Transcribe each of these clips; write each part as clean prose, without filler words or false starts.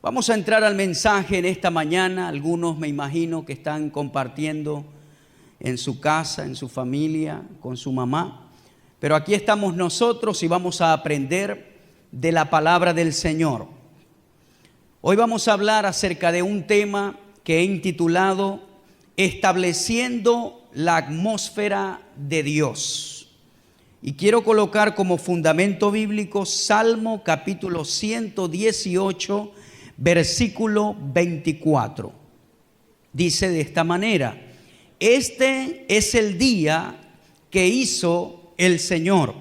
Vamos a entrar al mensaje en esta mañana. Algunos me imagino que están compartiendo en su casa, en su familia, con su mamá. Pero aquí estamos nosotros y vamos a aprender de la palabra del Señor. Hoy vamos a hablar acerca de un tema que he intitulado Estableciendo la atmósfera de Dios. Y quiero colocar como fundamento bíblico Salmo capítulo 118, versículo 24. Dice de esta manera: este es el día que hizo el Señor.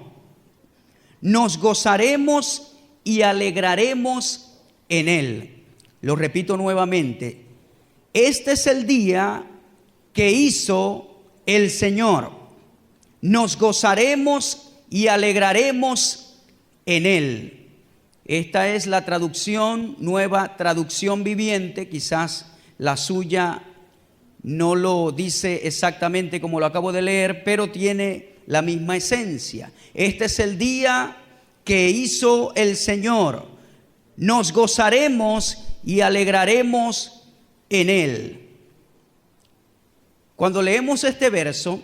Nos gozaremos y alegraremos en él. Lo repito nuevamente. Este es el día que hizo el Señor. Nos gozaremos y alegraremos en él. Esta es la traducción, nueva traducción viviente. Quizás la suya no lo dice exactamente como lo acabo de leer, pero tiene la misma esencia. Este es el día que hizo el Señor. Nos gozaremos y alegraremos en él. Cuando leemos este verso,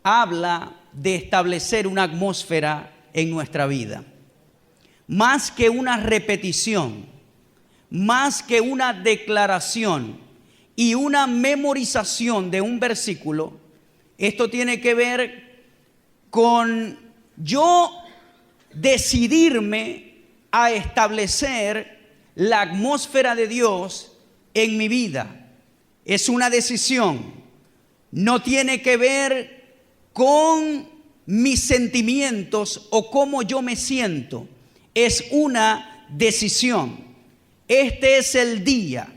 habla de establecer una atmósfera en nuestra vida. Más que una repetición, más que una declaración y una memorización de un versículo, esto tiene que ver con yo decidirme a establecer la atmósfera de Dios en mi vida. Es una decisión. No tiene que ver con mis sentimientos o cómo yo me siento. Es una decisión. Este es el día.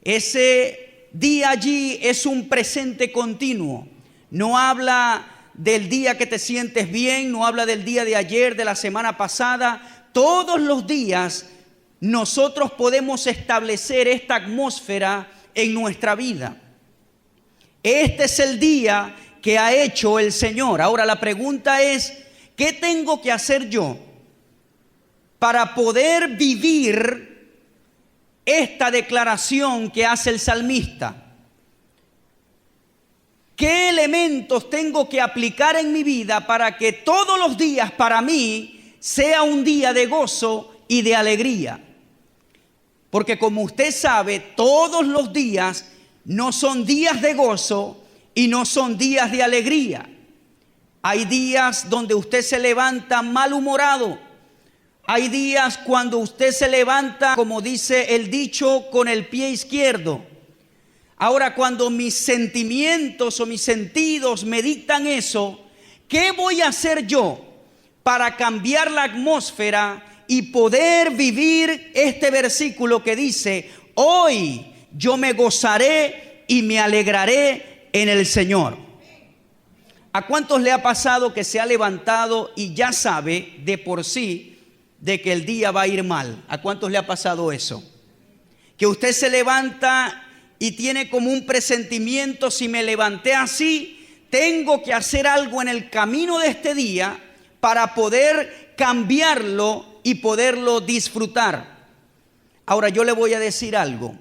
Ese día allí es un presente continuo. No habla del día que te sientes bien, no habla del día de ayer, de la semana pasada. Todos los días nosotros podemos establecer esta atmósfera en nuestra vida. Este es el día que ha hecho el Señor. Ahora la pregunta es, ¿qué tengo que hacer yo para poder vivir esta declaración que hace el salmista? ¿Qué elementos tengo que aplicar en mi vida para que todos los días para mí sea un día de gozo y de alegría? Porque como usted sabe, todos los días no son días de gozo y no son días de alegría. Hay días donde usted se levanta malhumorado. Hay días cuando usted se levanta, como dice el dicho, con el pie izquierdo. Ahora, cuando mis sentimientos o mis sentidos me dictan eso, ¿qué voy a hacer yo para cambiar la atmósfera y poder vivir este versículo que dice: hoy yo me gozaré y me alegraré en el Señor? ¿A cuántos le ha pasado que se ha levantado y ya sabe de por sí de que el día va a ir mal? ¿A cuántos le ha pasado eso? Que usted se levanta y tiene como un presentimiento: si me levanté así, tengo que hacer algo en el camino de este día para poder cambiarlo y poderlo disfrutar. Ahora yo le voy a decir algo.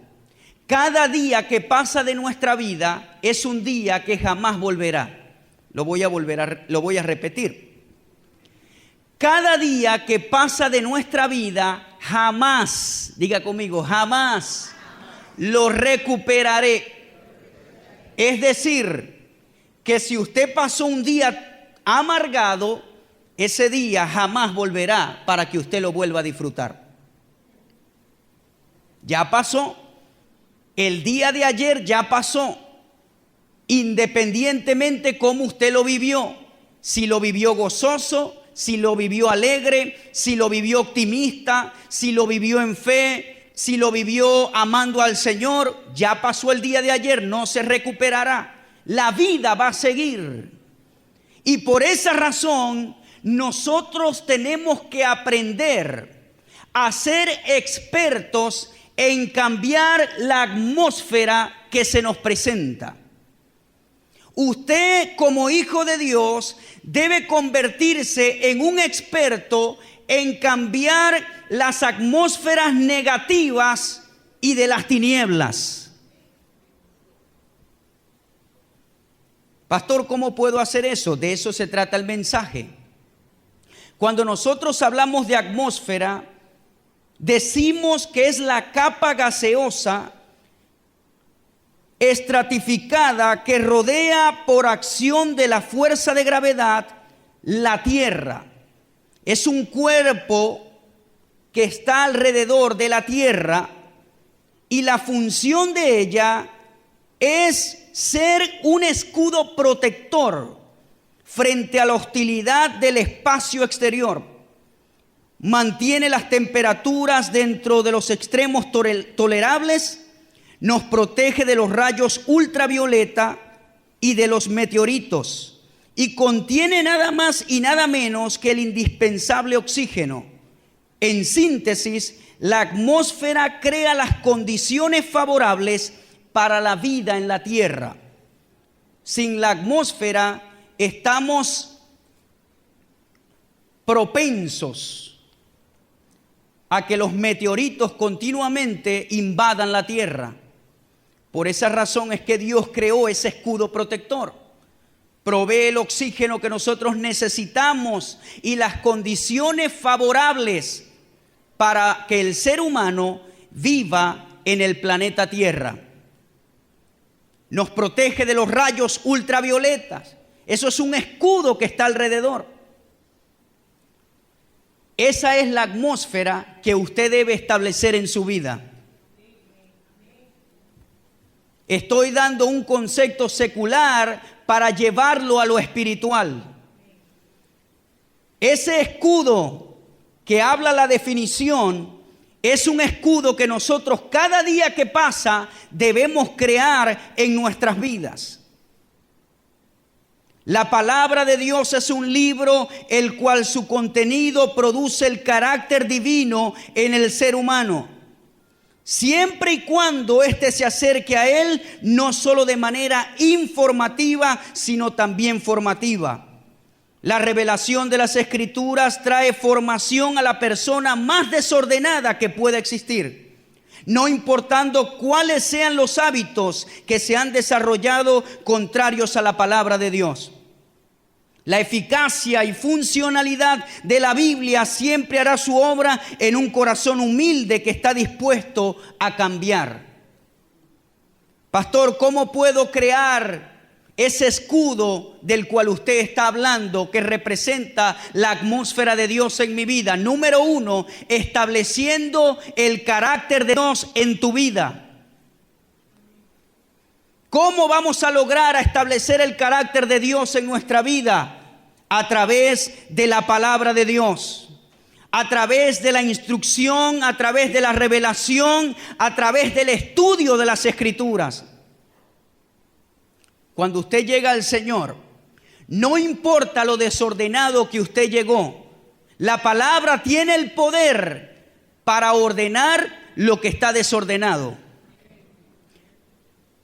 Cada día que pasa de nuestra vida es un día que jamás volverá. Lo voy a repetir. Cada día que pasa de nuestra vida jamás, diga conmigo, jamás lo recuperaré. Es decir, que si usted pasó un día amargado, ese día jamás volverá para que usted lo vuelva a disfrutar. Ya pasó. El día de ayer ya pasó, independientemente cómo usted lo vivió. Si lo vivió gozoso, si lo vivió alegre, si lo vivió optimista, si lo vivió en fe, si lo vivió amando al Señor, ya pasó el día de ayer, no se recuperará. La vida va a seguir. Y por esa razón, nosotros tenemos que aprender a ser expertos en cambiar la atmósfera que se nos presenta. Usted, como hijo de Dios, debe convertirse en un experto en cambiar las atmósferas negativas y de las tinieblas. Pastor, ¿cómo puedo hacer eso? De eso se trata el mensaje. Cuando nosotros hablamos de atmósfera, decimos que es la capa gaseosa estratificada que rodea por acción de la fuerza de gravedad la Tierra. Es un cuerpo que está alrededor de la Tierra y la función de ella es ser un escudo protector frente a la hostilidad del espacio exterior. Mantiene las temperaturas dentro de los extremos tolerables, nos protege de los rayos ultravioleta y de los meteoritos, y contiene nada más y nada menos que el indispensable oxígeno. En síntesis, la atmósfera crea las condiciones favorables para la vida en la Tierra. Sin la atmósfera estamos propensos a que los meteoritos continuamente invadan la Tierra. Por esa razón es que Dios creó ese escudo protector. Provee el oxígeno que nosotros necesitamos y las condiciones favorables para que el ser humano viva en el planeta Tierra. Nos protege de los rayos ultravioletas. Eso es un escudo que está alrededor. Esa es la atmósfera que usted debe establecer en su vida. Estoy dando un concepto secular para llevarlo a lo espiritual. Ese escudo que habla la definición es un escudo que nosotros cada día que pasa debemos crear en nuestras vidas. La palabra de Dios es un libro el cual su contenido produce el carácter divino en el ser humano. Siempre y cuando éste se acerque a él, no solo de manera informativa, sino también formativa. La revelación de las Escrituras trae formación a la persona más desordenada que pueda existir, no importando cuáles sean los hábitos que se han desarrollado contrarios a la palabra de Dios. La eficacia y funcionalidad de la Biblia siempre hará su obra en un corazón humilde que está dispuesto a cambiar. Pastor, ¿cómo puedo crear ese escudo del cual usted está hablando que representa la atmósfera de Dios en mi vida? Número 1, estableciendo el carácter de Dios en tu vida. ¿Cómo vamos a lograr establecer el carácter de Dios en nuestra vida? A través de la palabra de Dios, a través de la instrucción, a través de la revelación, a través del estudio de las Escrituras. Cuando usted llega al Señor, no importa lo desordenado que usted llegó, la palabra tiene el poder para ordenar lo que está desordenado.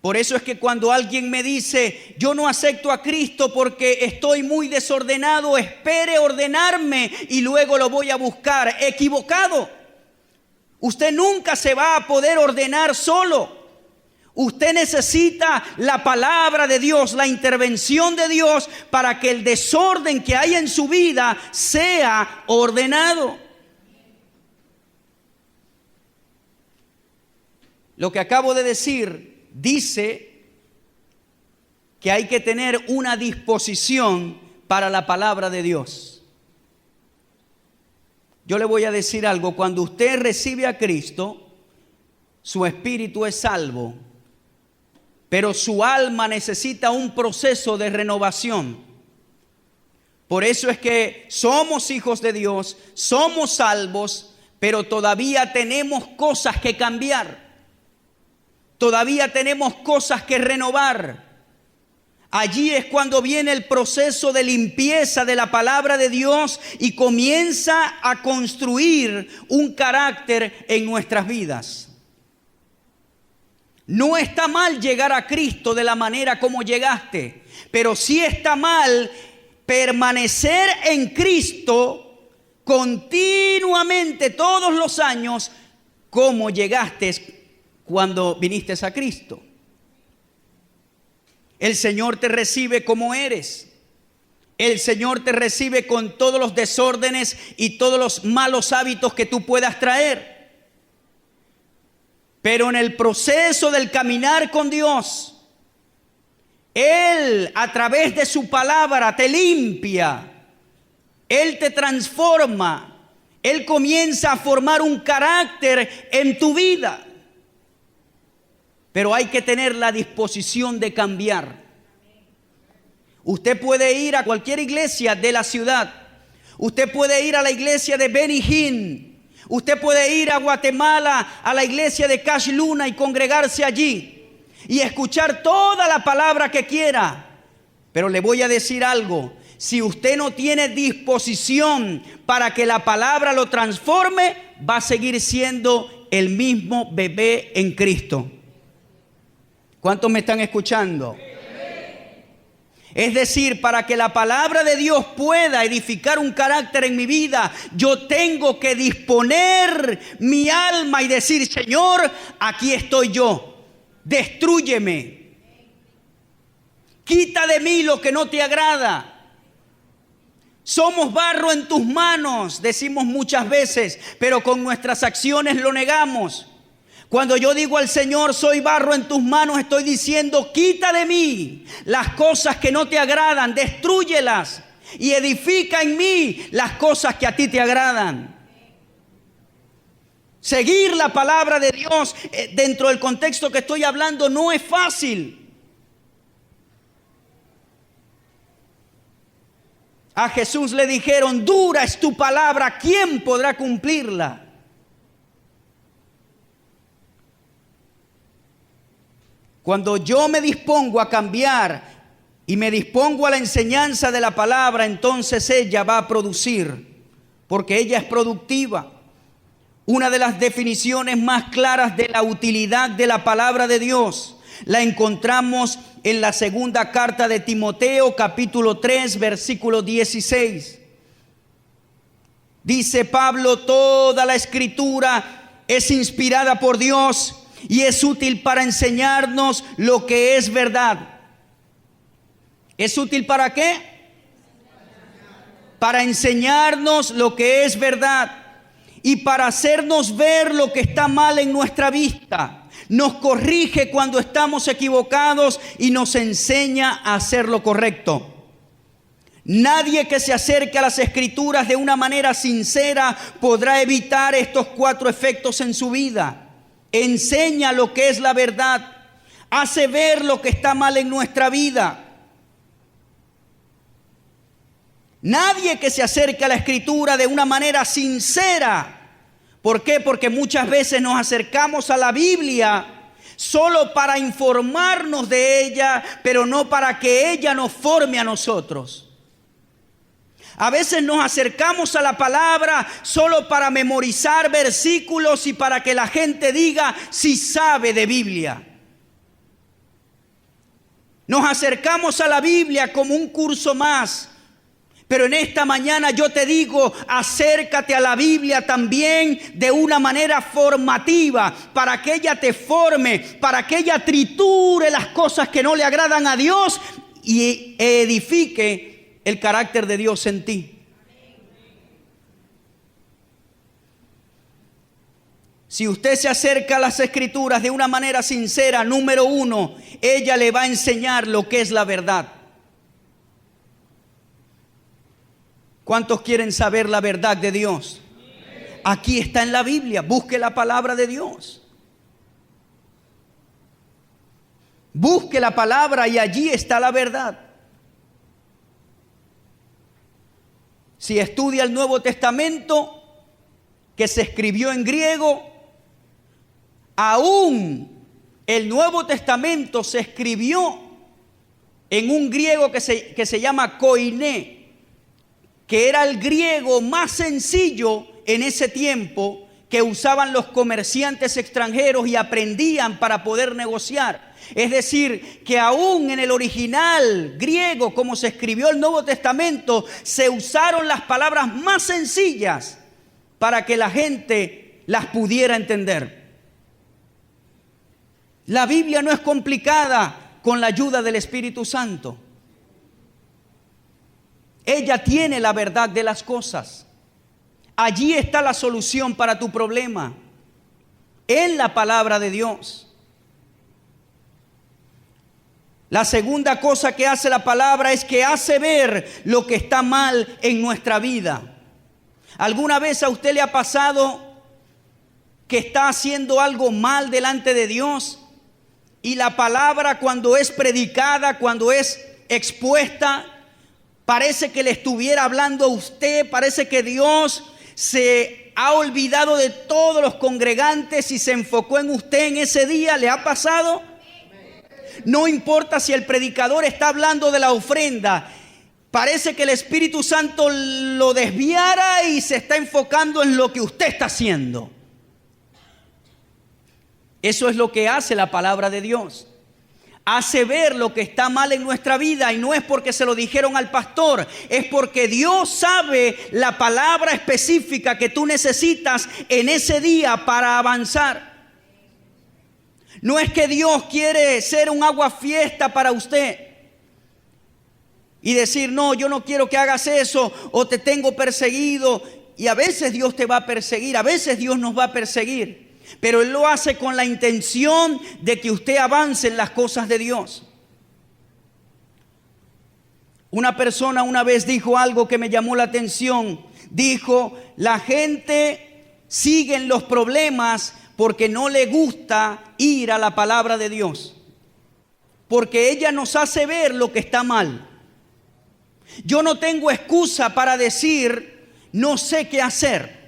Por eso es que cuando alguien me dice, yo no acepto a Cristo porque estoy muy desordenado, espere ordenarme y luego lo voy a buscar. Equivocado. Usted nunca se va a poder ordenar solo. Usted necesita la palabra de Dios, la intervención de Dios para que el desorden que hay en su vida sea ordenado. Lo que acabo de decir dice que hay que tener una disposición para la palabra de Dios. Yo le voy a decir algo, cuando usted recibe a Cristo, su espíritu es salvo, pero su alma necesita un proceso de renovación. Por eso es que somos hijos de Dios, somos salvos, pero todavía tenemos cosas que cambiar. Todavía tenemos cosas que renovar. Allí es cuando viene el proceso de limpieza de la palabra de Dios y comienza a construir un carácter en nuestras vidas. No está mal llegar a Cristo de la manera como llegaste, pero sí está mal permanecer en Cristo continuamente todos los años como llegaste cuando viniste a Cristo. El Señor te recibe como eres. El Señor te recibe con todos los desórdenes y todos los malos hábitos que tú puedas traer. Pero en el proceso del caminar con Dios, Él a través de su palabra te limpia. Él te transforma. Él comienza a formar un carácter en tu vida. Pero hay que tener la disposición de cambiar. Usted puede ir a cualquier iglesia de la ciudad. Usted puede ir a la iglesia de Benny Hinn. Usted puede ir a Guatemala, a la iglesia de Cash Luna y congregarse allí y escuchar toda la palabra que quiera. Pero le voy a decir algo. Si usted no tiene disposición para que la palabra lo transforme, va a seguir siendo el mismo bebé en Cristo. ¿Cuántos me están escuchando? Es decir, para que la palabra de Dios pueda edificar un carácter en mi vida, yo tengo que disponer mi alma y decir: Señor, aquí estoy yo, destrúyeme, quita de mí lo que no te agrada. Somos barro en tus manos, decimos muchas veces, pero con nuestras acciones lo negamos. Cuando yo digo al Señor, soy barro en tus manos, estoy diciendo: quita de mí las cosas que no te agradan, destrúyelas y edifica en mí las cosas que a ti te agradan. Seguir la palabra de Dios dentro del contexto que estoy hablando no es fácil. A Jesús le dijeron: dura es tu palabra, ¿quién podrá cumplirla? Cuando yo me dispongo a cambiar y me dispongo a la enseñanza de la palabra, entonces ella va a producir, porque ella es productiva. Una de las definiciones más claras de la utilidad de la palabra de Dios la encontramos en la segunda carta de Timoteo, capítulo 3, versículo 16. Dice Pablo: toda la escritura es inspirada por Dios y es útil para enseñarnos lo que es verdad. ¿Es útil para qué? Para enseñarnos lo que es verdad y para hacernos ver lo que está mal en nuestra vista. Nos corrige cuando estamos equivocados y nos enseña a hacer lo correcto. Nadie que se acerque a las Escrituras de una manera sincera podrá evitar estos 4 efectos en su vida. Enseña lo que es la verdad, hace ver lo que está mal en nuestra vida. Nadie que se acerque a la Escritura de una manera sincera. ¿Por qué? Porque muchas veces nos acercamos a la Biblia solo para informarnos de ella, pero no para que ella nos forme a nosotros. A veces nos acercamos a la palabra solo para memorizar versículos y para que la gente diga si sabe de Biblia. Nos acercamos a la Biblia como un curso más. Pero en esta mañana yo te digo: acércate a la Biblia también de una manera formativa, para que ella te forme, para que ella triture las cosas que no le agradan a Dios y edifique el carácter de Dios en ti. Si usted se acerca a las Escrituras de una manera sincera, número 1, ella le va a enseñar lo que es la verdad. ¿Cuántos quieren saber la verdad de Dios? Aquí está en la Biblia. Busque la palabra de Dios. Busque la palabra y allí está la verdad. Si estudia el Nuevo Testamento, que se escribió en griego, aún el Nuevo Testamento se escribió en un griego que se llama koiné, que era el griego más sencillo en ese tiempo, que usaban los comerciantes extranjeros y aprendían para poder negociar. Es decir, que aún en el original griego, como se escribió el Nuevo Testamento, se usaron las palabras más sencillas para que la gente las pudiera entender. La Biblia no es complicada con la ayuda del Espíritu Santo. Ella tiene la verdad de las cosas. Allí está la solución para tu problema, en la palabra de Dios. La segunda cosa que hace la palabra es que hace ver lo que está mal en nuestra vida. ¿Alguna vez a usted le ha pasado que está haciendo algo mal delante de Dios? Y la palabra, cuando es predicada, cuando es expuesta, parece que le estuviera hablando a usted, parece que Dios se ha olvidado de todos los congregantes y se enfocó en usted en ese día. ¿Le ha pasado? No importa si el predicador está hablando de la ofrenda, parece que el Espíritu Santo lo desviara y se está enfocando en lo que usted está haciendo. Eso es lo que hace la palabra de Dios. Hace ver lo que está mal en nuestra vida, y no es porque se lo dijeron al pastor, es porque Dios sabe la palabra específica que tú necesitas en ese día para avanzar. No es que Dios quiere ser un aguafiesta para usted y decir, no, yo no quiero que hagas eso, o te tengo perseguido. Y a veces Dios te va a perseguir, a veces Dios nos va a perseguir. Pero Él lo hace con la intención de que usted avance en las cosas de Dios. Una persona una vez dijo algo que me llamó la atención. Dijo, la gente sigue en los problemas porque no le gusta ir a la palabra de Dios. Porque ella nos hace ver lo que está mal. Yo no tengo excusa para decir, no sé qué hacer.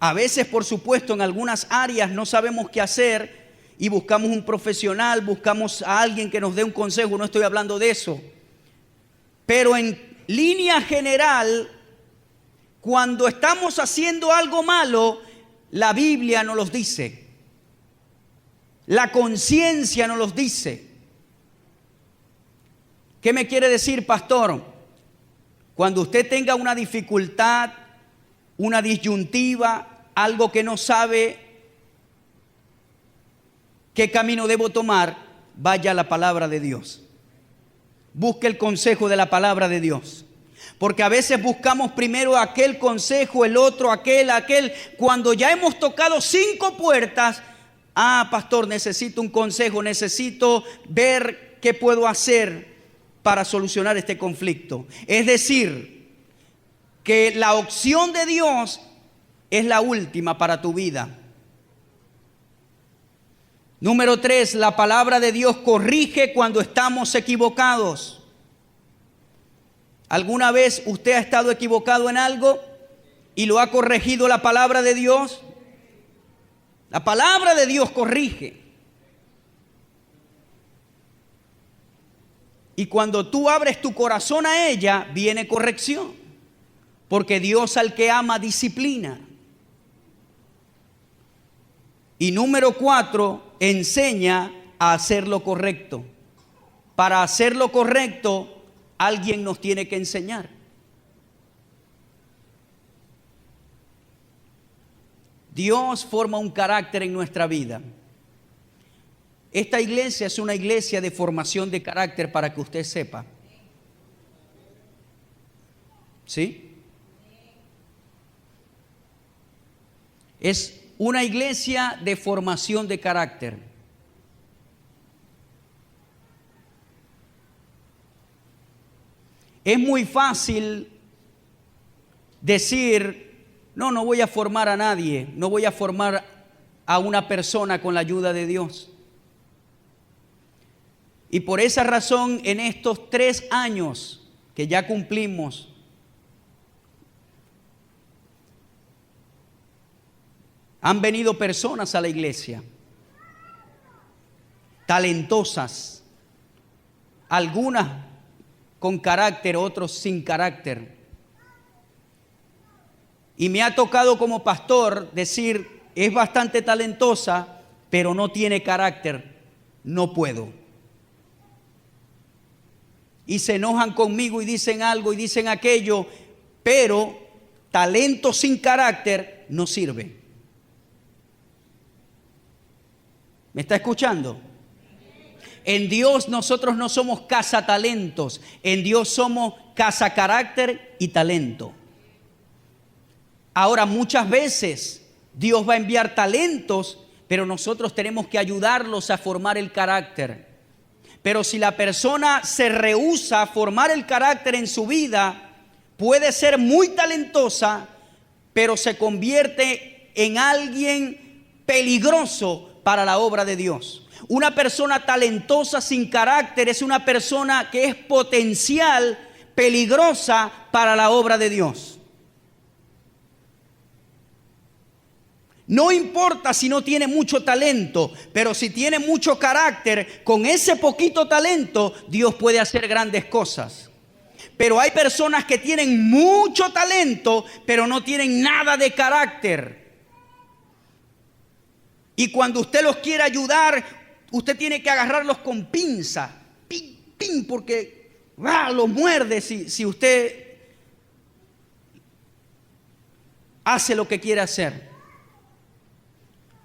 A veces, por supuesto, en algunas áreas no sabemos qué hacer y buscamos un profesional, buscamos a alguien que nos dé un consejo. No estoy hablando de eso. Pero en línea general, cuando estamos haciendo algo malo, la Biblia nos los dice. La conciencia nos los dice. ¿Qué me quiere decir, pastor? Cuando usted tenga una dificultad, una disyuntiva, algo que no sabe qué camino debo tomar, vaya a la palabra de Dios. Busque el consejo de la palabra de Dios. Porque a veces buscamos primero aquel consejo, el otro, aquel. Cuando ya hemos tocado 5 puertas, pastor, necesito un consejo, necesito ver qué puedo hacer para solucionar este conflicto. Es decir, que la opción de Dios es la última para tu vida. Número 3, la palabra de Dios corrige cuando estamos equivocados. ¿Alguna vez usted ha estado equivocado en algo y lo ha corregido la palabra de Dios? La palabra de Dios corrige. Y cuando tú abres tu corazón a ella, viene corrección. Porque Dios al que ama disciplina. Y número 4, enseña a hacer lo correcto. Para hacer lo correcto, alguien nos tiene que enseñar. Dios forma un carácter en nuestra vida. Esta iglesia es una iglesia de formación de carácter, para que usted sepa. ¿Sí? Es una iglesia de formación de carácter. Es muy fácil decir, no voy a formar a nadie, no voy a formar a una persona con la ayuda de Dios. Y por esa razón, en estos 3 años que ya cumplimos, han venido personas a la iglesia, talentosas, algunas con carácter, otros sin carácter. Y me ha tocado como pastor decir, es bastante talentosa, pero no tiene carácter, no puedo. Y se enojan conmigo y dicen algo y dicen aquello, pero talento sin carácter no sirve. ¿Me está escuchando? En Dios nosotros no somos cazatalentos, en Dios somos cazacarácter y talento. Ahora, muchas veces Dios va a enviar talentos, pero nosotros tenemos que ayudarlos a formar el carácter. Pero si la persona se rehúsa a formar el carácter en su vida, puede ser muy talentosa, pero se convierte en alguien peligroso para la obra de Dios. Una persona talentosa sin carácter es una persona que es potencial peligrosa para la obra de Dios. No importa si no tiene mucho talento, pero si tiene mucho carácter, con ese poquito talento, Dios puede hacer grandes cosas. Pero hay personas que tienen mucho talento, pero no tienen nada de carácter. Y cuando usted los quiere ayudar, usted tiene que agarrarlos con pinza. Pin, pin, porque los muerde si usted hace lo que quiere hacer.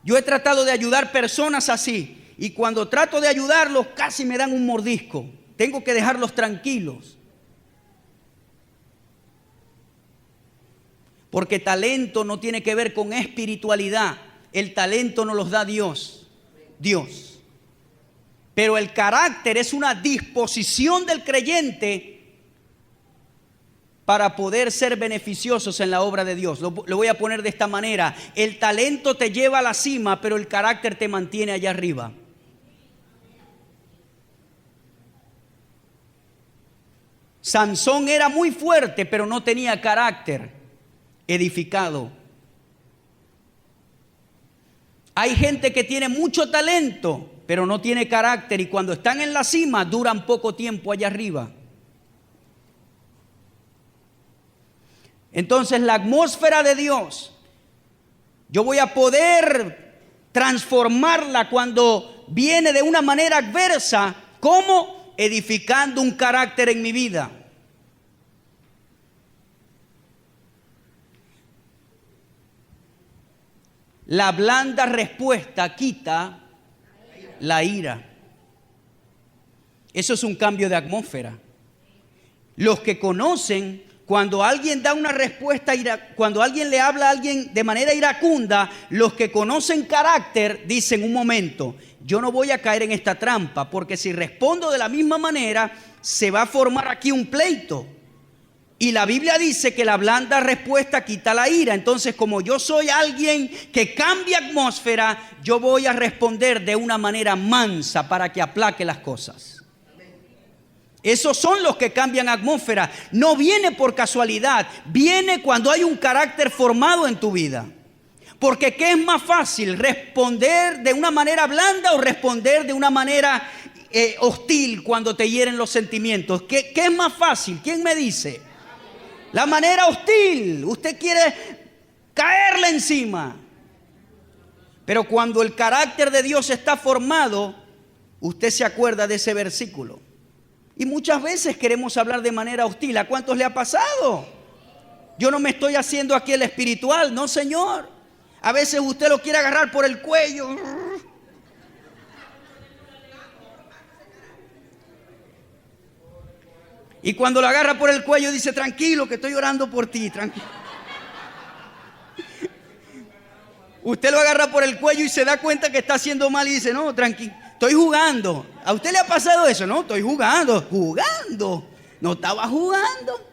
Yo he tratado de ayudar personas así, y cuando trato de ayudarlos casi me dan un mordisco. Tengo que dejarlos tranquilos. Porque talento no tiene que ver con espiritualidad. El talento nos los da Dios. Dios. Pero el carácter es una disposición del creyente para poder ser beneficiosos en la obra de Dios. Lo voy a poner de esta manera. El talento te lleva a la cima, pero el carácter te mantiene allá arriba. Sansón era muy fuerte, pero no tenía carácter edificado. Hay gente que tiene mucho talento, pero no tiene carácter, y cuando están en la cima duran poco tiempo allá arriba. Entonces la atmósfera de Dios, yo voy a poder transformarla cuando viene de una manera adversa. ¿Cómo? Edificando un carácter en mi vida. La blanda respuesta quita la ira. Eso es un cambio de atmósfera. Los que conocen, cuando alguien da una respuesta, cuando alguien le habla a alguien de manera iracunda, los que conocen carácter dicen: un momento, yo no voy a caer en esta trampa, porque si respondo de la misma manera, se va a formar aquí un pleito. Y la Biblia dice que la blanda respuesta quita la ira. Entonces, como yo soy alguien que cambia atmósfera, yo voy a responder de una manera mansa para que aplaque las cosas. Esos son los que cambian atmósfera. No viene por casualidad, viene cuando hay un carácter formado en tu vida. Porque ¿qué es más fácil? ¿Responder de una manera blanda o responder de una manera hostil cuando te hieren los sentimientos? ¿Qué es más fácil? ¿Quién me dice? La manera hostil. Usted quiere caerle encima. Pero cuando el carácter de Dios está formado, usted se acuerda de ese versículo. Y muchas veces queremos hablar de manera hostil. ¿A cuántos le ha pasado? Yo no me estoy haciendo aquí el espiritual, no, señor. A veces usted lo quiere agarrar por el cuello. Y cuando lo agarra por el cuello dice: tranquilo, que estoy orando por ti, tranquilo. Usted lo agarra por el cuello y se da cuenta que está haciendo mal y dice: no, tranquilo, estoy jugando. ¿A usted le ha pasado eso? No, estoy jugando. Jugando. No estaba jugando.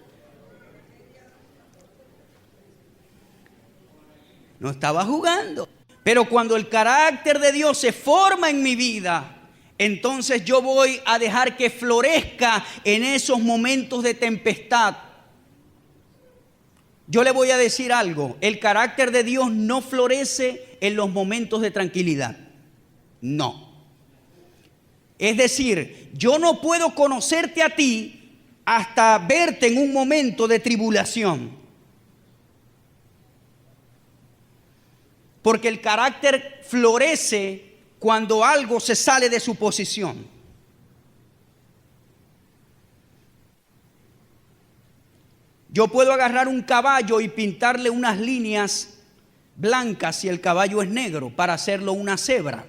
No estaba jugando. Pero cuando el carácter de Dios se forma en mi vida, entonces yo voy a dejar que florezca en esos momentos de tempestad. Yo le voy a decir algo: el carácter de Dios no florece en los momentos de tranquilidad. No. Es decir, yo no puedo conocerte a ti hasta verte en un momento de tribulación. Porque el carácter florece cuando algo se sale de su posición. Yo puedo agarrar un caballo y pintarle unas líneas blancas si el caballo es negro para hacerlo una cebra.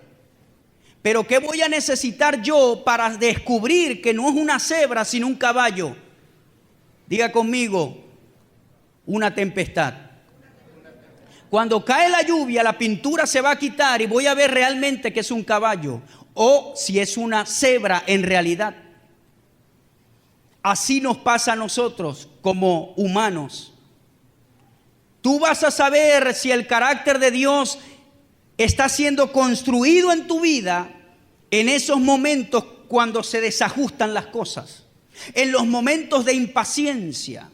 Pero ¿qué voy a necesitar yo para descubrir que no es una cebra sino un caballo? Diga conmigo, una tempestad. Cuando cae la lluvia, la pintura se va a quitar y voy a ver realmente que es un caballo o si es una cebra en realidad. Así nos pasa a nosotros como humanos. Tú vas a saber si el carácter de Dios está siendo construido en tu vida en esos momentos cuando se desajustan las cosas, en los momentos de impaciencia,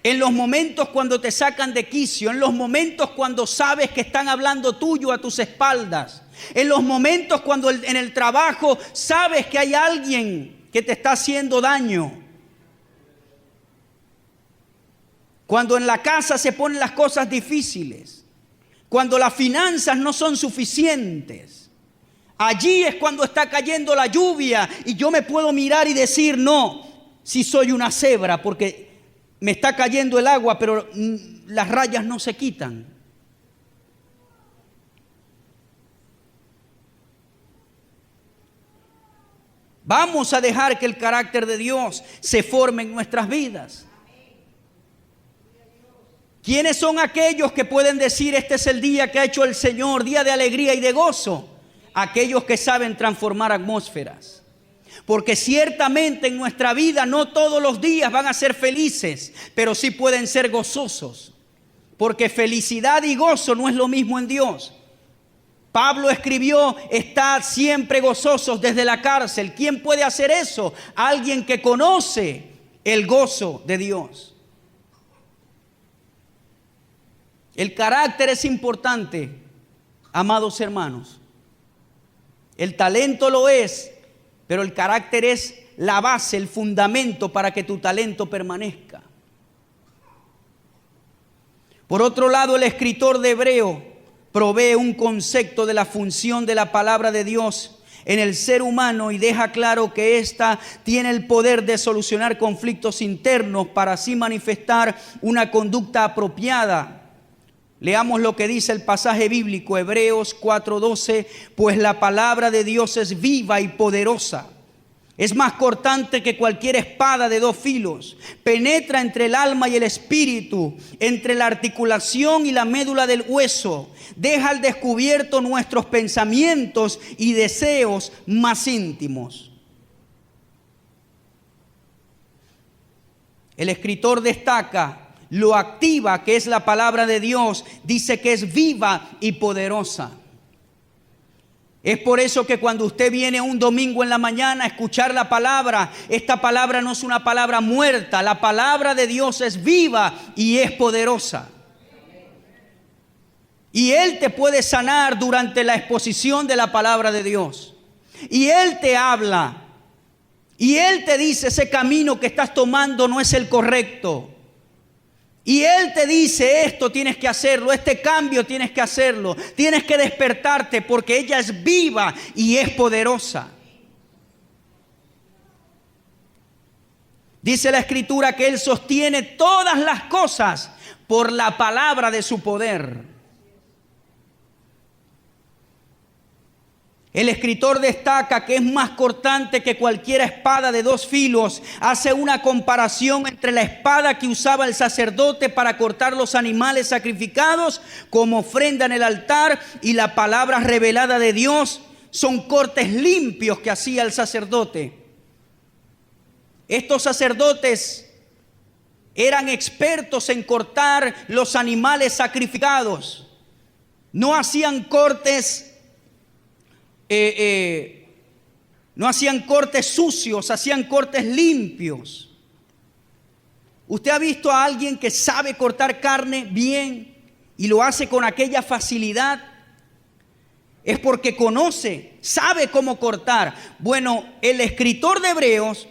en los momentos cuando te sacan de quicio, en los momentos cuando sabes que están hablando tuyo a tus espaldas, en los momentos cuando en el trabajo sabes que hay alguien que te está haciendo daño, cuando en la casa se ponen las cosas difíciles, cuando las finanzas no son suficientes. Allí es cuando está cayendo la lluvia y yo me puedo mirar y decir, no, si soy una cebra porque me está cayendo el agua, pero las rayas no se quitan. Vamos a dejar que el carácter de Dios se forme en nuestras vidas. ¿Quiénes son aquellos que pueden decir este es el día que ha hecho el Señor, día de alegría y de gozo? Aquellos que saben transformar atmósferas. Porque ciertamente en nuestra vida no todos los días van a ser felices, pero sí pueden ser gozosos. Porque felicidad y gozo no es lo mismo en Dios. Pablo escribió, estad siempre gozosos desde la cárcel. ¿Quién puede hacer eso? Alguien que conoce el gozo de Dios. El carácter es importante, amados hermanos. El talento lo es, pero el carácter es la base, el fundamento para que tu talento permanezca. Por otro lado, el escritor de Hebreo provee un concepto de la función de la palabra de Dios en el ser humano y deja claro que ésta tiene el poder de solucionar conflictos internos para así manifestar una conducta apropiada. Leamos lo que dice el pasaje bíblico, Hebreos 4:12, pues la palabra de Dios es viva y poderosa. Es más cortante que cualquier espada de dos filos. Penetra entre el alma y el espíritu, entre la articulación y la médula del hueso. Deja al descubierto nuestros pensamientos y deseos más íntimos. El escritor destaca lo activa que es la palabra de Dios. Dice que es viva y poderosa. Es por eso que cuando usted viene un domingo en la mañana a escuchar la palabra, esta palabra no es una palabra muerta. La palabra de Dios es viva y es poderosa. Y Él te puede sanar durante la exposición de la palabra de Dios. Y Él te habla. Y Él te dice ese camino que estás tomando no es el correcto. Y Él te dice esto tienes que hacerlo, este cambio tienes que hacerlo, tienes que despertarte porque ella es viva y es poderosa. Dice la Escritura que Él sostiene todas las cosas por la palabra de su poder. El escritor destaca que es más cortante que cualquier espada de dos filos. Hace una comparación entre la espada que usaba el sacerdote para cortar los animales sacrificados como ofrenda en el altar y la palabra revelada de Dios. Son cortes limpios que hacía el sacerdote. Estos sacerdotes eran expertos en cortar los animales sacrificados. No hacían cortes no hacían cortes sucios, hacían cortes limpios. ¿Usted ha visto a alguien que sabe cortar carne bien y lo hace con aquella facilidad? Es porque conoce, sabe cómo cortar. Bueno, el escritor de Hebreos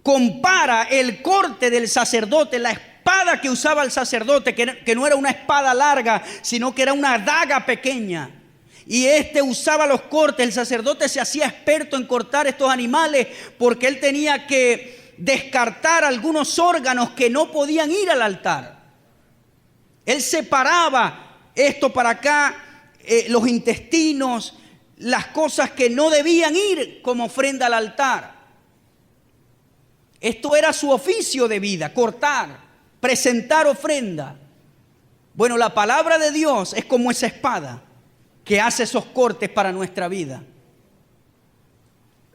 compara el corte del sacerdote, la espada que usaba el sacerdote, que no era una espada larga, sino que era una daga pequeña. Y usaba los cortes. El sacerdote se hacía experto en cortar estos animales porque él tenía que descartar algunos órganos que no podían ir al altar. Él separaba esto para acá, los intestinos, las cosas que no debían ir como ofrenda al altar. Esto era su oficio de vida, cortar, presentar ofrenda. Bueno, la palabra de Dios es como esa espada que hace esos cortes para nuestra vida.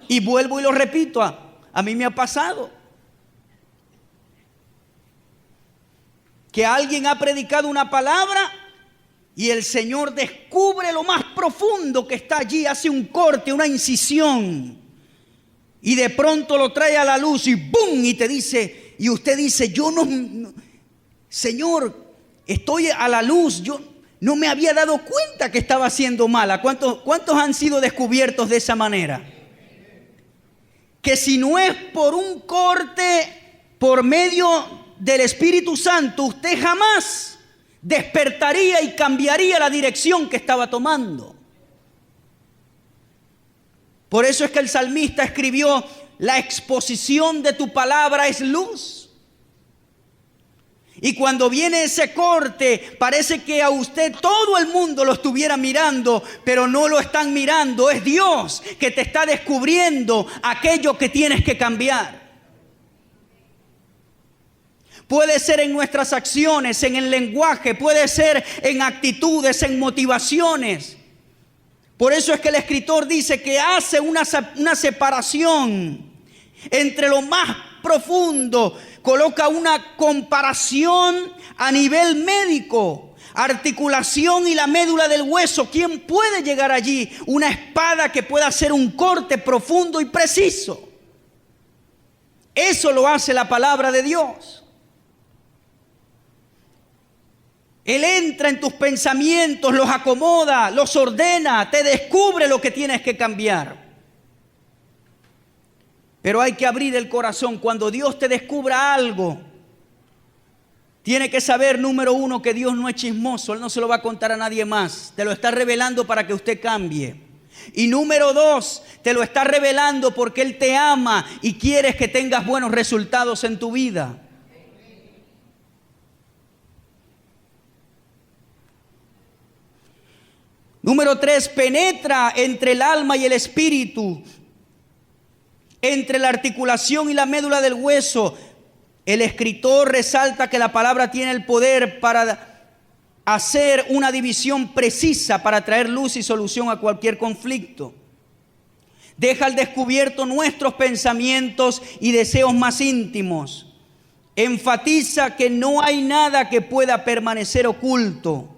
Y vuelvo y lo repito, a mí me ha pasado que alguien ha predicado una palabra y el Señor descubre lo más profundo que está allí, hace un corte, una incisión, y de pronto lo trae a la luz y ¡bum! Y te dice, y usted dice, yo no, Señor, estoy a la luz, yo no me había dado cuenta que estaba haciendo mala. ¿Cuántos han sido descubiertos de esa manera? Que si no es por un corte por medio del Espíritu Santo, usted jamás despertaría y cambiaría la dirección que estaba tomando. Por eso es que el salmista escribió, la exposición de tu palabra es luz. Y cuando viene ese corte, parece que a usted todo el mundo lo estuviera mirando, pero no lo están mirando. Es Dios que te está descubriendo aquello que tienes que cambiar. Puede ser en nuestras acciones, en el lenguaje, puede ser en actitudes, en motivaciones. Por eso es que el escritor dice que hace una separación entre lo más profundo, coloca una comparación a nivel médico, articulación y la médula del hueso. ¿Quién puede llegar allí? Una espada que pueda hacer un corte profundo y preciso. Eso lo hace la palabra de Dios. Él entra en tus pensamientos, los acomoda, los ordena, te descubre lo que tienes que cambiar. Pero hay que abrir el corazón. Cuando Dios te descubra algo, tiene que saber, número uno, que Dios no es chismoso. Él no se lo va a contar a nadie más. Te lo está revelando para que usted cambie. Y número dos, te lo está revelando porque Él te ama y quiere que tengas buenos resultados en tu vida. Número 3, penetra entre el alma y el espíritu, entre la articulación y la médula del hueso. El escritor resalta que la palabra tiene el poder para hacer una división precisa, para traer luz y solución a cualquier conflicto. Deja al descubierto nuestros pensamientos y deseos más íntimos. Enfatiza que no hay nada que pueda permanecer oculto.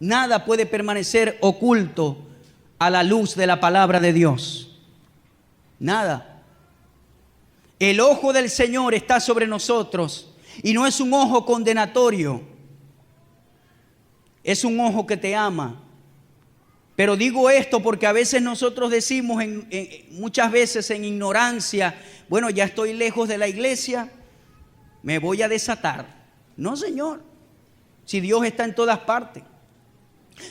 Nada puede permanecer oculto a la luz de la palabra de Dios. Nada. El ojo del Señor está sobre nosotros y no es un ojo condenatorio. Es un ojo que te ama. Pero digo esto porque a veces nosotros decimos, muchas veces en ignorancia, bueno, ya estoy lejos de la iglesia, me voy a desatar. No, Señor, si Dios está en todas partes.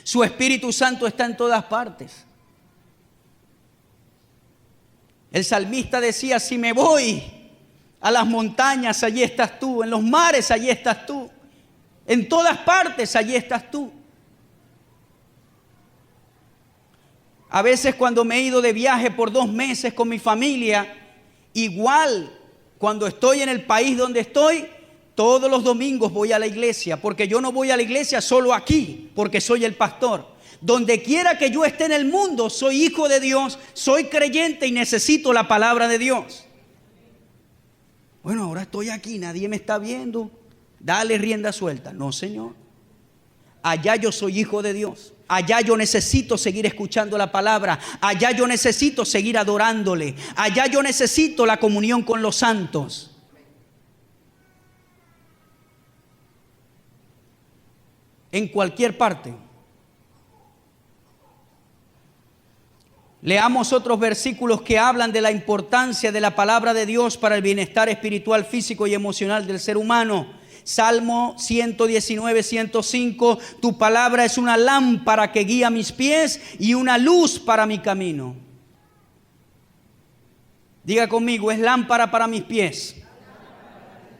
Su Espíritu Santo está en todas partes. El salmista decía, si me voy a las montañas, allí estás tú. En los mares, allí estás tú. En todas partes, allí estás tú. A veces cuando me he ido de viaje por 2 meses con mi familia, igual cuando estoy en el país donde estoy, todos los domingos voy a la iglesia, porque yo no voy a la iglesia solo aquí, porque soy el pastor. Donde quiera que yo esté en el mundo, soy hijo de Dios, soy creyente y necesito la palabra de Dios. Bueno, ahora estoy aquí, nadie me está viendo, dale rienda suelta. No, Señor. Allá yo soy hijo de Dios. Allá yo necesito seguir escuchando la palabra. Allá yo necesito seguir adorándole. Allá yo necesito la comunión con los santos. En cualquier parte. Leamos otros versículos que hablan de la importancia de la palabra de Dios para el bienestar espiritual, físico y emocional del ser humano. Salmo 119, 105, tu palabra es una lámpara que guía mis pies y una luz para mi camino. Diga conmigo, es lámpara para mis pies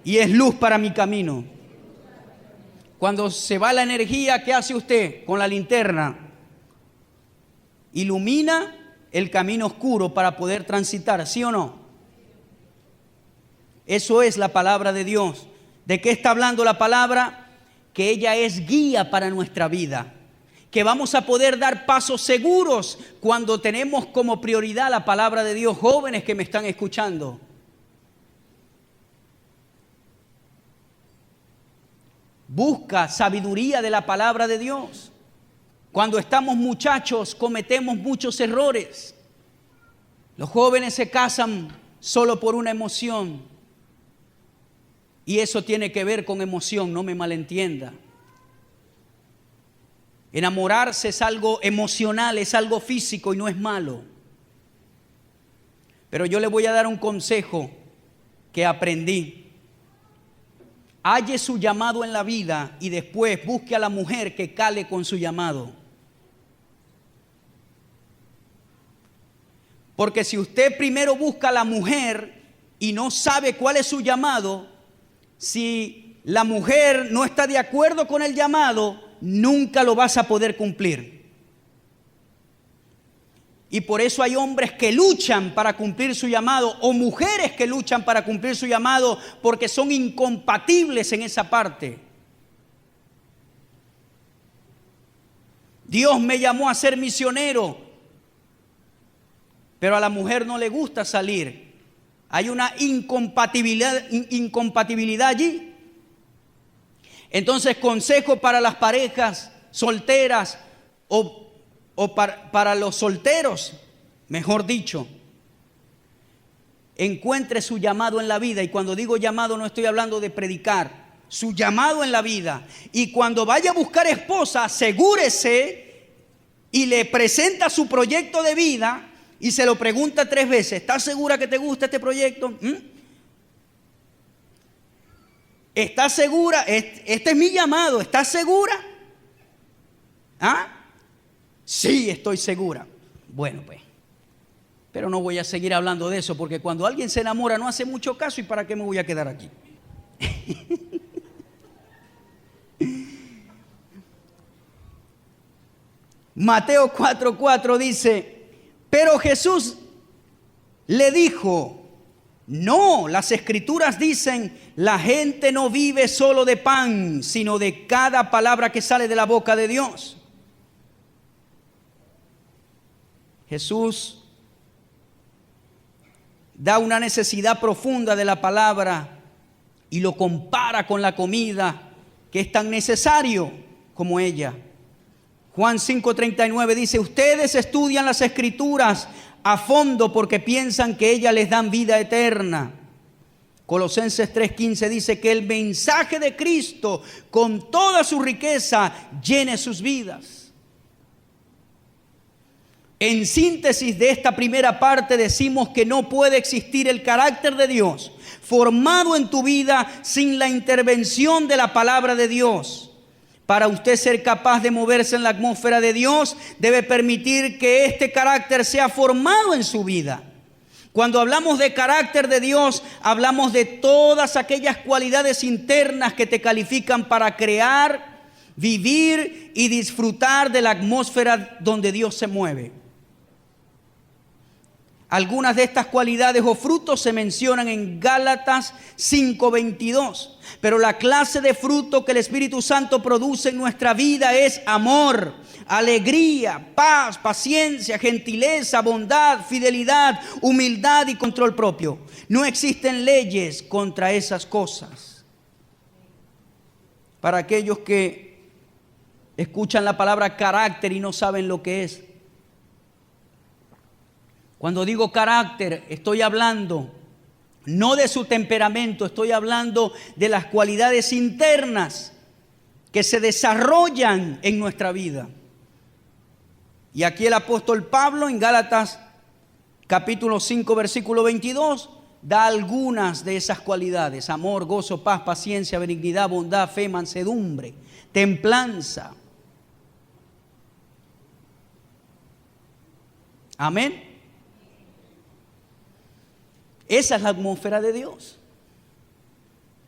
y es luz para mi camino. Cuando se va la energía, ¿qué hace usted con la linterna? Ilumina el camino oscuro para poder transitar, ¿sí o no? Eso es la palabra de Dios. ¿De qué está hablando la palabra? Que ella es guía para nuestra vida, que vamos a poder dar pasos seguros cuando tenemos como prioridad la palabra de Dios. Jóvenes que me están escuchando, busca sabiduría de la palabra de Dios. Cuando estamos muchachos cometemos muchos errores. Los jóvenes se casan solo por una emoción. Y eso tiene que ver con emoción, no me malentienda. Enamorarse es algo emocional, es algo físico y no es malo. Pero yo le voy a dar un consejo que aprendí. Halle su llamado en la vida y después busque a la mujer que cale con su llamado. Porque si usted primero busca a la mujer y no sabe cuál es su llamado, si la mujer no está de acuerdo con el llamado, nunca lo vas a poder cumplir. Y por eso hay hombres que luchan para cumplir su llamado o mujeres que luchan para cumplir su llamado porque son incompatibles en esa parte. Dios me llamó a ser misionero, pero a la mujer no le gusta salir. Hay una incompatibilidad allí. Entonces, consejo para las parejas solteras o para los solteros, mejor dicho, encuentre su llamado en la vida. Y cuando digo llamado no estoy hablando de predicar, su llamado en la vida. Y cuando vaya a buscar esposa, asegúrese y le presenta su proyecto de vida y se lo pregunta 3 veces. ¿Estás segura que te gusta este proyecto? ¿Estás segura? Este es mi llamado. ¿Estás segura? ¿Ah? Sí, estoy segura. Bueno, pues. Pero no voy a seguir hablando de eso porque cuando alguien se enamora no hace mucho caso y ¿para qué me voy a quedar aquí? Mateo 4:4 dice: pero Jesús le dijo, no, las escrituras dicen, la gente no vive solo de pan, sino de cada palabra que sale de la boca de Dios. Jesús da una necesidad profunda de la palabra y lo compara con la comida, que es tan necesario como ella. Juan 5:39 dice: ustedes estudian las escrituras a fondo porque piensan que ellas les dan vida eterna. Colosenses 3:15 dice que el mensaje de Cristo con toda su riqueza llene sus vidas. En síntesis de esta primera parte decimos que no puede existir el carácter de Dios formado en tu vida sin la intervención de la palabra de Dios. Para usted ser capaz de moverse en la atmósfera de Dios, debe permitir que este carácter sea formado en su vida. Cuando hablamos de carácter de Dios, hablamos de todas aquellas cualidades internas que te califican para crear, vivir y disfrutar de la atmósfera donde Dios se mueve. Algunas de estas cualidades o frutos se mencionan en Gálatas 5:22. Pero la clase de fruto que el Espíritu Santo produce en nuestra vida es amor, alegría, paz, paciencia, gentileza, bondad, fidelidad, humildad y control propio. No existen leyes contra esas cosas. Para aquellos que escuchan la palabra carácter y no saben lo que es. Cuando digo carácter, estoy hablando no de su temperamento, estoy hablando de las cualidades internas que se desarrollan en nuestra vida. Y aquí el apóstol Pablo en Gálatas capítulo 5 versículo 22 da algunas de esas cualidades: amor, gozo, paz, paciencia, benignidad, bondad, fe, mansedumbre, templanza. Amén. Esa es la atmósfera de Dios.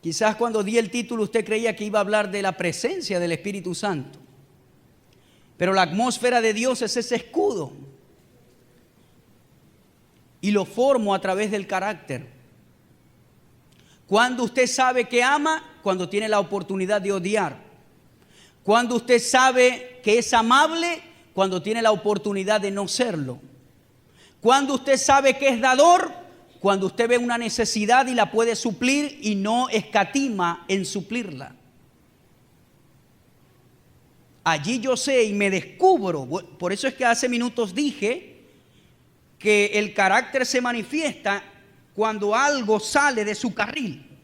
Quizás cuando di el título usted creía que iba a hablar de la presencia del Espíritu Santo. Pero la atmósfera de Dios es ese escudo. Y lo formo a través del carácter. Cuando usted sabe que ama, cuando tiene la oportunidad de odiar. Cuando usted sabe que es amable, cuando tiene la oportunidad de no serlo. Cuando usted sabe que es dador, cuando usted ve una necesidad y la puede suplir y no escatima en suplirla. Allí yo sé y me descubro. Por eso es que hace minutos dije que el carácter se manifiesta cuando algo sale de su carril.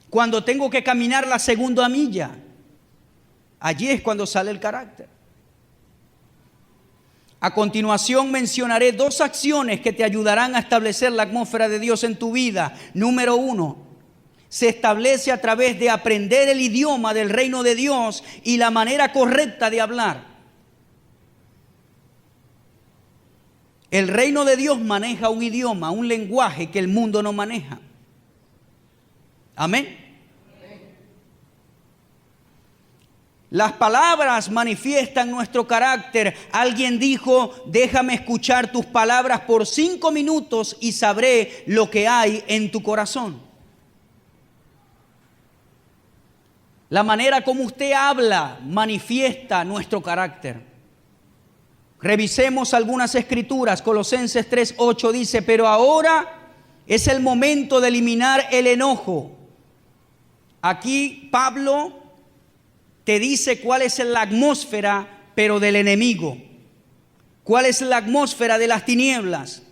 Cuando tengo que caminar la segunda milla, allí es cuando sale el carácter. A continuación mencionaré 2 acciones que te ayudarán a establecer la atmósfera de Dios en tu vida. Número 1, se establece a través de aprender el idioma del reino de Dios y la manera correcta de hablar. El reino de Dios maneja un idioma, un lenguaje que el mundo no maneja. Amén. Las palabras manifiestan nuestro carácter. Alguien dijo: déjame escuchar tus palabras por 5 minutos y sabré lo que hay en tu corazón. La manera como usted habla manifiesta nuestro carácter. Revisemos algunas escrituras. Colosenses 3:8 dice: pero ahora es el momento de eliminar el enojo. Aquí Pablo te dice cuál es la atmósfera, pero del enemigo. ¿Cuál es la atmósfera de las tinieblas?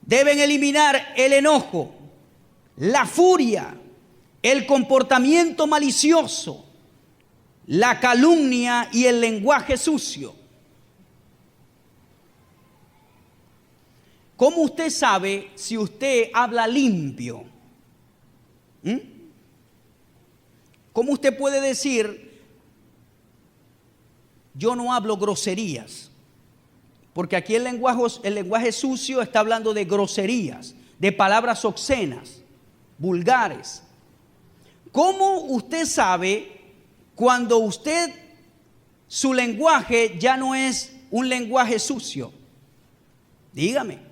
Deben eliminar el enojo, la furia, el comportamiento malicioso, la calumnia y el lenguaje sucio. ¿Cómo usted sabe si usted habla limpio? ¿Cómo usted puede decir: yo no hablo groserías? Porque aquí el lenguaje sucio está hablando de groserías, de palabras obscenas, vulgares. ¿Cómo usted sabe cuando su lenguaje ya no es un lenguaje sucio? Dígame.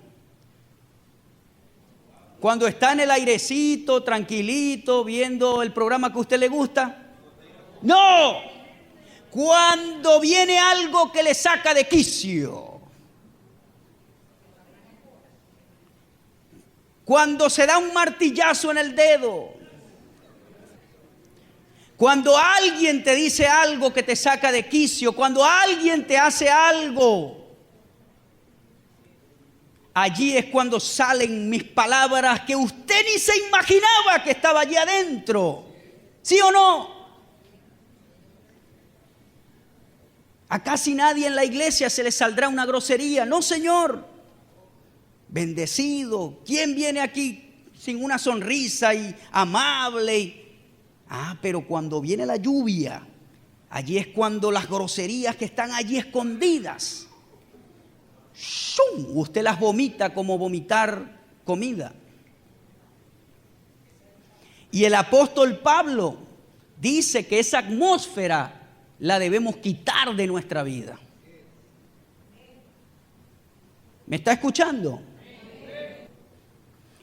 Cuando está en el airecito, tranquilito, viendo el programa que a usted le gusta. No. Cuando viene algo que le saca de quicio. Cuando se da un martillazo en el dedo. Cuando alguien te dice algo que te saca de quicio. Cuando alguien te hace algo. Allí es cuando salen mis palabras que usted ni se imaginaba que estaba allí adentro. ¿Sí o no? A casi nadie en la iglesia se le saldrá una grosería. No, Señor. Bendecido. ¿Quién viene aquí sin una sonrisa y amable? Pero cuando viene la lluvia, allí es cuando las groserías que están allí escondidas, ¡shum!, usted las vomita como vomitar comida. Y el apóstol Pablo dice que esa atmósfera la debemos quitar de nuestra vida. ¿Me está escuchando?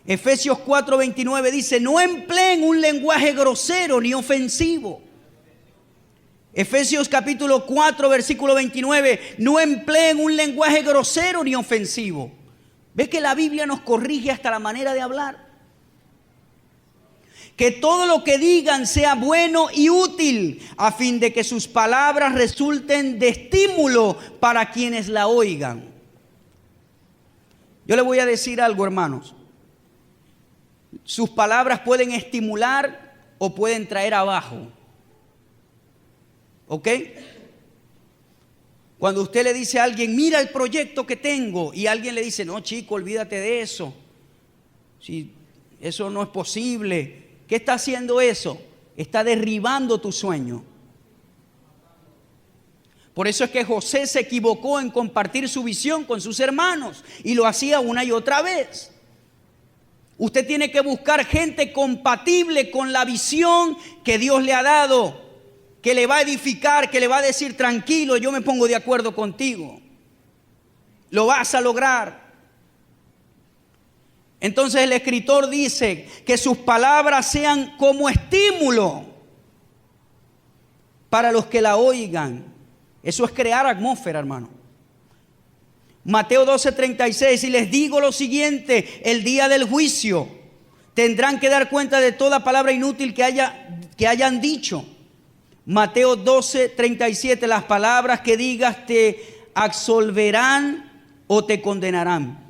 Efesios 4:29 dice: no empleen un lenguaje grosero ni ofensivo. Efesios capítulo 4 versículo 29, no empleen un lenguaje grosero ni ofensivo. ¿Ve que la Biblia nos corrige hasta la manera de hablar? Que todo lo que digan sea bueno y útil, a fin de que sus palabras resulten de estímulo para quienes la oigan. Yo le voy a decir algo, hermanos. Sus palabras pueden estimular o pueden traer abajo. ¿Ok? Cuando usted le dice a alguien: mira el proyecto que tengo, y alguien le dice: no, chico, olvídate de eso. Si eso no es posible. ¿Qué está haciendo eso? Está derribando tu sueño. Por eso es que José se equivocó en compartir su visión con sus hermanos y lo hacía una y otra vez. Usted tiene que buscar gente compatible con la visión que Dios le ha dado, que le va a edificar, que le va a decir: tranquilo, yo me pongo de acuerdo contigo. Lo vas a lograr. Entonces el escritor dice que sus palabras sean como estímulo para los que la oigan. Eso es crear atmósfera, hermano. Mateo 12:36, y les digo lo siguiente: el día del juicio tendrán que dar cuenta de toda palabra inútil que hayan dicho. Mateo 12:37, las palabras que digas te absolverán o te condenarán.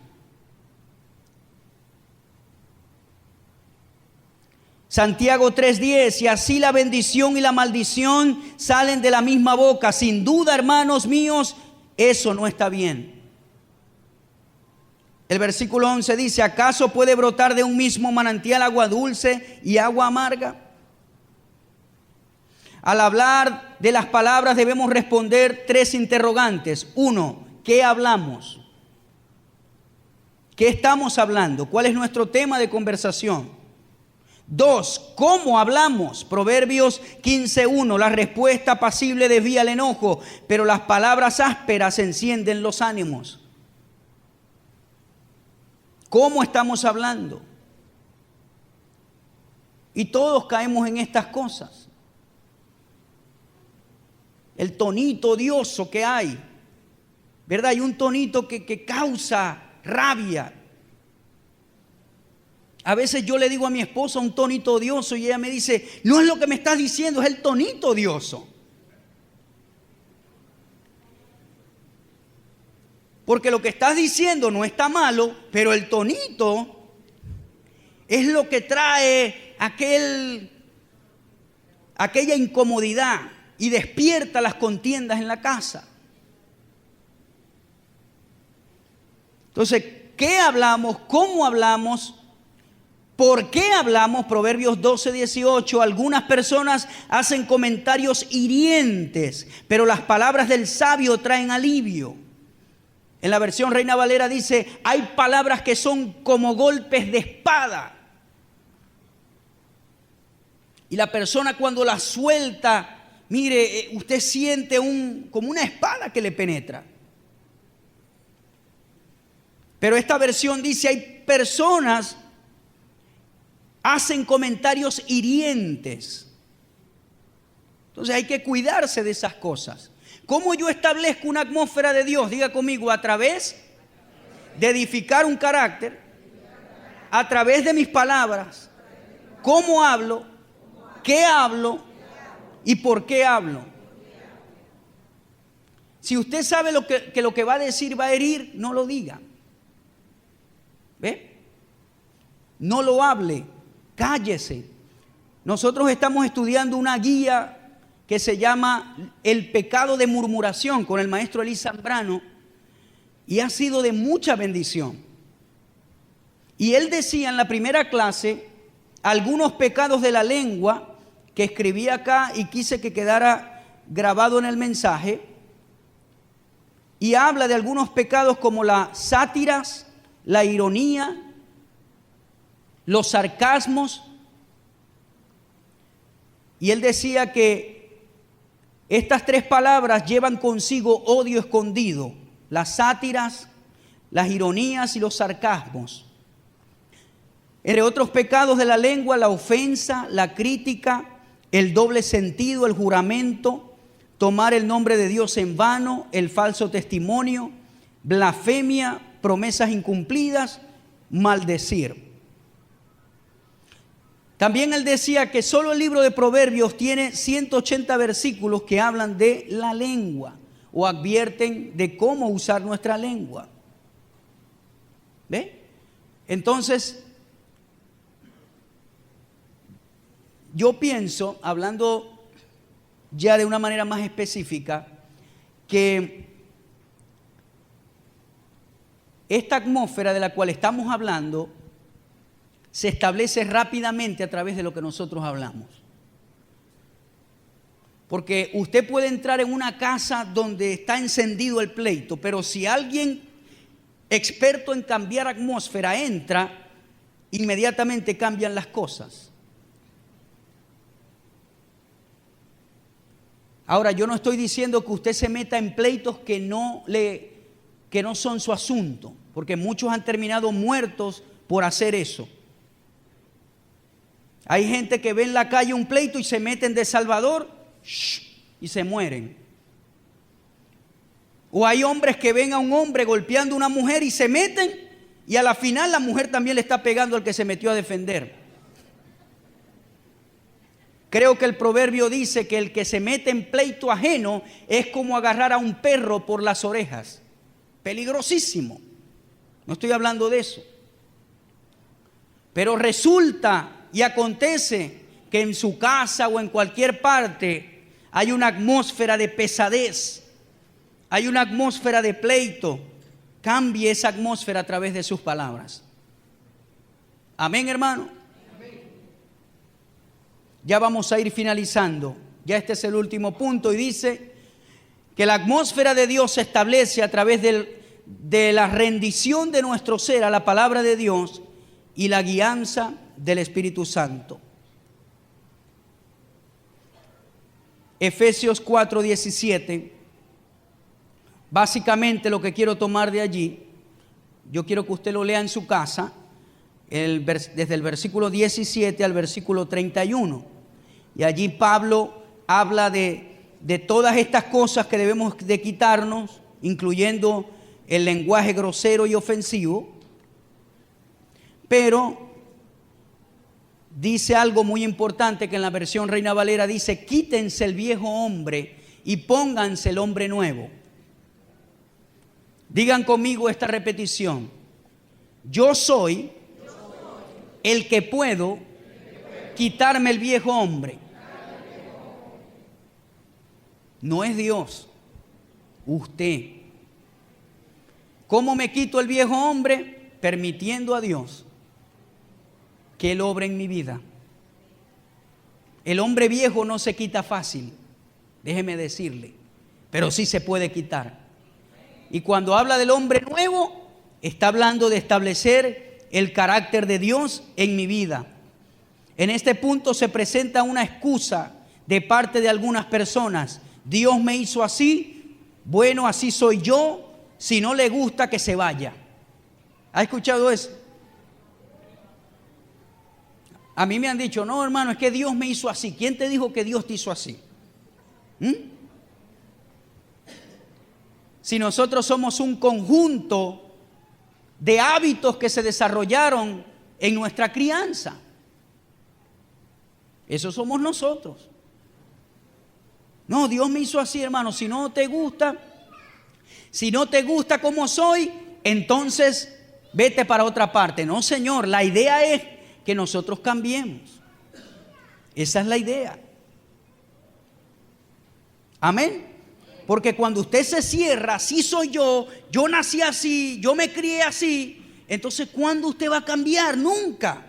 Santiago 3:10, y así la bendición y la maldición salen de la misma boca. Sin duda, hermanos míos, eso no está bien. El versículo 11 dice: ¿acaso puede brotar de un mismo manantial agua dulce y agua amarga? Al hablar de las palabras debemos responder 3 interrogantes. 1, ¿qué hablamos? ¿Qué estamos hablando? ¿Cuál es nuestro tema de conversación? 2, ¿cómo hablamos? Proverbios 15:1, la respuesta apacible desvía el enojo, pero las palabras ásperas encienden los ánimos. ¿Cómo estamos hablando? Y todos caemos en estas cosas. El tonito odioso que hay, ¿verdad? Hay un tonito que causa rabia. A veces yo le digo a mi esposa un tonito odioso y ella me dice: no es lo que me estás diciendo, es el tonito odioso. Porque lo que estás diciendo no está malo, pero el tonito es lo que trae aquella incomodidad y despierta las contiendas en la casa. Entonces, ¿qué hablamos? ¿Cómo hablamos? ¿Por qué hablamos? Proverbios 12:18. Algunas personas hacen comentarios hirientes, pero las palabras del sabio traen alivio. En la versión Reina Valera dice: hay palabras que son como golpes de espada. Y la persona cuando las suelta, mire, usted siente como una espada que le penetra. Pero esta versión dice: hay personas hacen comentarios hirientes. Entonces hay que cuidarse de esas cosas. ¿Cómo yo establezco una atmósfera de Dios? Diga conmigo: a través de edificar un carácter, a través de mis palabras, cómo hablo, qué hablo y por qué hablo. Si usted sabe que lo que va a decir va a herir, no lo diga. ¿Ve? No lo hable. Cállese. Nosotros estamos estudiando una guía que se llama El pecado de murmuración con el maestro Elí Zambrano y ha sido de mucha bendición. Y él decía en la primera clase algunos pecados de la lengua que escribí acá y quise que quedara grabado en el mensaje, y habla de algunos pecados como las sátiras, la ironía, los sarcasmos. Y él decía que estas 3 palabras llevan consigo odio escondido: las sátiras, las ironías y los sarcasmos. Entre otros pecados de la lengua, la ofensa, la crítica, el doble sentido, el juramento, tomar el nombre de Dios en vano, el falso testimonio, blasfemia, promesas incumplidas, maldecir. También él decía que solo el libro de Proverbios tiene 180 versículos que hablan de la lengua o advierten de cómo usar nuestra lengua. ¿Ve? Entonces, yo pienso, hablando ya de una manera más específica, que esta atmósfera de la cual estamos hablando se establece rápidamente a través de lo que nosotros hablamos. Porque usted puede entrar en una casa donde está encendido el pleito, pero si alguien experto en cambiar atmósfera entra, inmediatamente cambian las cosas. Ahora, yo no estoy diciendo que usted se meta en pleitos que no son su asunto, porque muchos han terminado muertos por hacer eso. Hay gente que ve en la calle un pleito y se meten de Salvador y se mueren. O hay hombres que ven a un hombre golpeando a una mujer y se meten, y a la final la mujer también le está pegando al que se metió a defender. Creo que el proverbio dice que el que se mete en pleito ajeno es como agarrar a un perro por las orejas. Peligrosísimo. No estoy hablando de eso. Pero resulta y acontece que en su casa o en cualquier parte hay una atmósfera de pesadez, hay una atmósfera de pleito. Cambie esa atmósfera a través de sus palabras. Amén, hermano. Ya vamos a ir finalizando. Ya este es el último punto y dice que la atmósfera de Dios se establece a través de la rendición de nuestro ser a la palabra de Dios y la guianza del Espíritu Santo. Efesios 4:17. Básicamente lo que quiero tomar de allí, yo quiero que usted lo lea en su casa, desde el versículo 17 al versículo 31. Y allí Pablo habla de todas estas cosas que debemos de quitarnos, incluyendo el lenguaje grosero y ofensivo. Pero dice algo muy importante que en la versión Reina Valera dice: quítense el viejo hombre y pónganse el hombre nuevo. Digan conmigo esta repetición: yo soy el que puedo quitarme el viejo hombre. No es Dios, usted. ¿Cómo me quito el viejo hombre? Permitiendo a Dios que Él obre en mi vida. El hombre viejo no se quita fácil, déjeme decirle, pero sí se puede quitar. Y cuando habla del hombre nuevo, está hablando de establecer el carácter de Dios en mi vida. En este punto se presenta una excusa de parte de algunas personas. Dios me hizo así, bueno, así soy yo, si no le gusta que se vaya. ¿Ha escuchado eso? A mí me han dicho: no, hermano, es que Dios me hizo así. ¿Quién te dijo que Dios te hizo así? Si nosotros somos un conjunto de hábitos que se desarrollaron en nuestra crianza, eso somos nosotros. No, Dios me hizo así, hermano. Si no te gusta como soy, entonces vete para otra parte. No, Señor, la idea es que nosotros cambiemos. Esa es la idea. Amén. Porque cuando usted se cierra, así soy yo nací así, yo me crié así, entonces ¿cuándo usted va a cambiar? Nunca.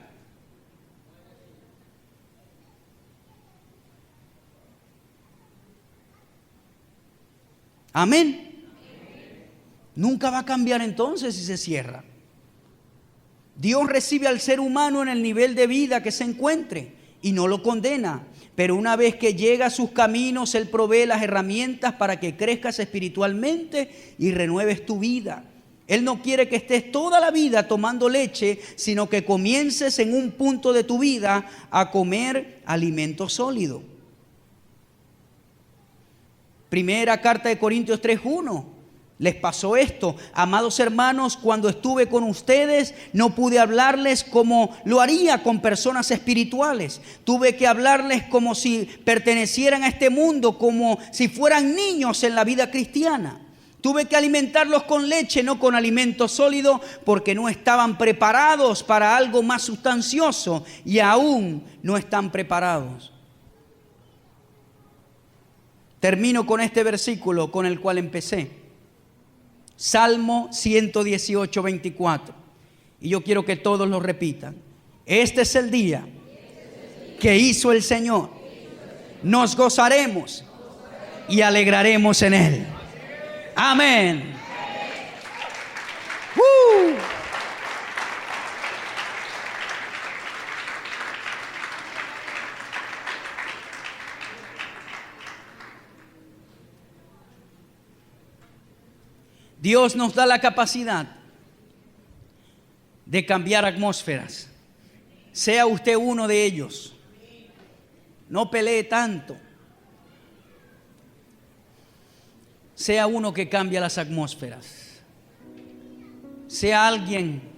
Amén. Nunca va a cambiar entonces si se cierra. Dios recibe al ser humano en el nivel de vida que se encuentre y no lo condena. Pero una vez que llega a sus caminos, Él provee las herramientas para que crezcas espiritualmente y renueves tu vida. Él no quiere que estés toda la vida tomando leche, sino que comiences en un punto de tu vida a comer alimento sólido. Primera carta de Corintios 3:1. Les pasó esto: amados hermanos, cuando estuve con ustedes no pude hablarles como lo haría con personas espirituales. Tuve que hablarles como si pertenecieran a este mundo, como si fueran niños en la vida cristiana. Tuve que alimentarlos con leche, no con alimento sólido, porque no estaban preparados para algo más sustancioso y aún no están preparados. Termino con este versículo con el cual empecé. Salmo 118:24. Y yo quiero que todos lo repitan. Este es el día que hizo el Señor. Nos gozaremos y alegraremos en Él. Amén. Dios nos da la capacidad de cambiar atmósferas. Sea usted uno de ellos. No pelee tanto. Sea uno que cambia las atmósferas. Sea alguien